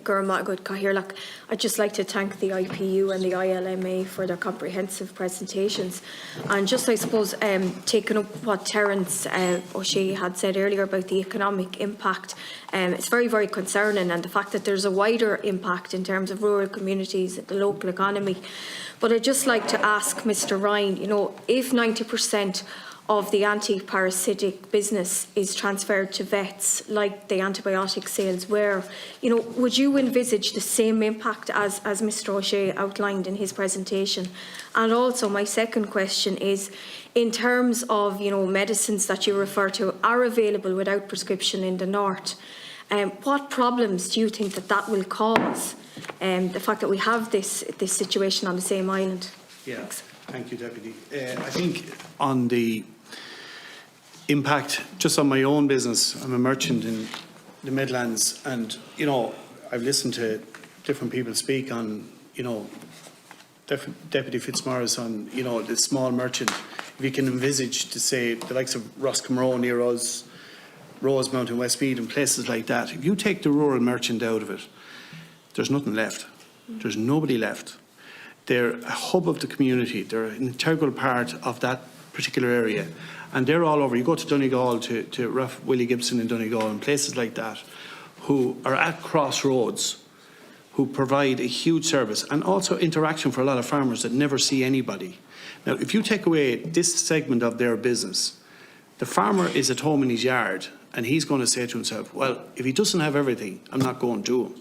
I'd just like to thank the IPU and the ILMA for their comprehensive presentations. And just, I suppose, taking up what Terence O'Shea had said earlier about the economic impact, it's very, very concerning, and the fact that there's a wider impact in terms of rural communities, the local economy. But I'd just like to ask Mr. Ryan, if 90% of the anti-parasitic business is transferred to vets, like the antibiotic sales were, would you envisage the same impact as Mr. O'Shea outlined in his presentation? And also, my second question is, in terms of, medicines that you refer to are available without prescription in the north, what problems do you think that will cause? The fact that we have this situation on the same island. Yeah, thank you, Deputy. I think on the impact, just on my own business, I'm a merchant in the Midlands, and I've listened to different people speak on, Deputy Fitzmaurice on, the small merchant. If you can envisage to say the likes of Roscommon near us, Rosemount and Westmeath and places like that, if you take the rural merchant out of it, there's nothing left. There's nobody left. They're a hub of the community. They're an integral part of that particular area. And they're all over. You go to Donegal, to Rough Willie Gibson in Donegal and places like that, who are at crossroads, who provide a huge service and also interaction for a lot of farmers that never see anybody. Now, if you take away this segment of their business, the farmer is at home in his yard and he's going to say to himself, well, if he doesn't have everything, I'm not going to him.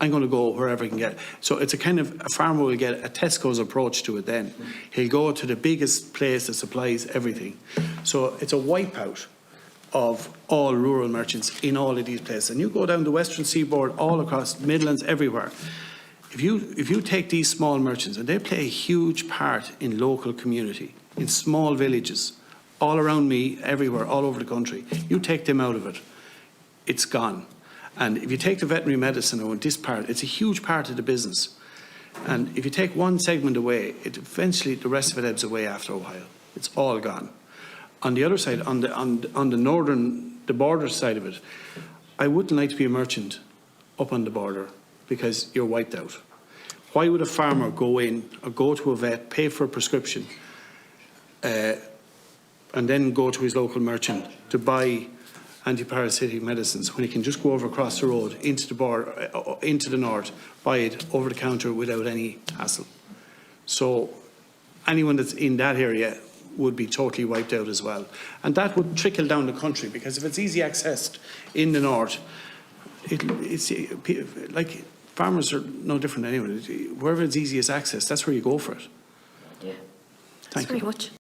I'm going to go wherever I can get. So it's a farmer will get a Tesco's approach to it then. He'll go to the biggest place that supplies everything. So it's a wipeout of all rural merchants in all of these places. And you go down the Western Seaboard, all across Midlands, everywhere. If you take these small merchants, and they play a huge part in local community, in small villages, all around me, everywhere, all over the country, you take them out of it, it's gone. And if you take the veterinary medicine or this part, it's a huge part of the business. And if you take one segment away, eventually the rest of it ebbs away after a while. It's all gone. On the other side, on the border side of it, I wouldn't like to be a merchant up on the border because you're wiped out. Why would a farmer go in or go to a vet, pay for a prescription, and then go to his local merchant to buy anti-parasitic medicines when he can just go over across the road into the border, into the north, buy it over the counter without any hassle? So anyone that's in that area would be totally wiped out as well. And that would trickle down the country, because if it's easy accessed in the north, it's like farmers are no different anyway. Wherever it's easiest access, that's where you go for it. Yeah. Thanks very much.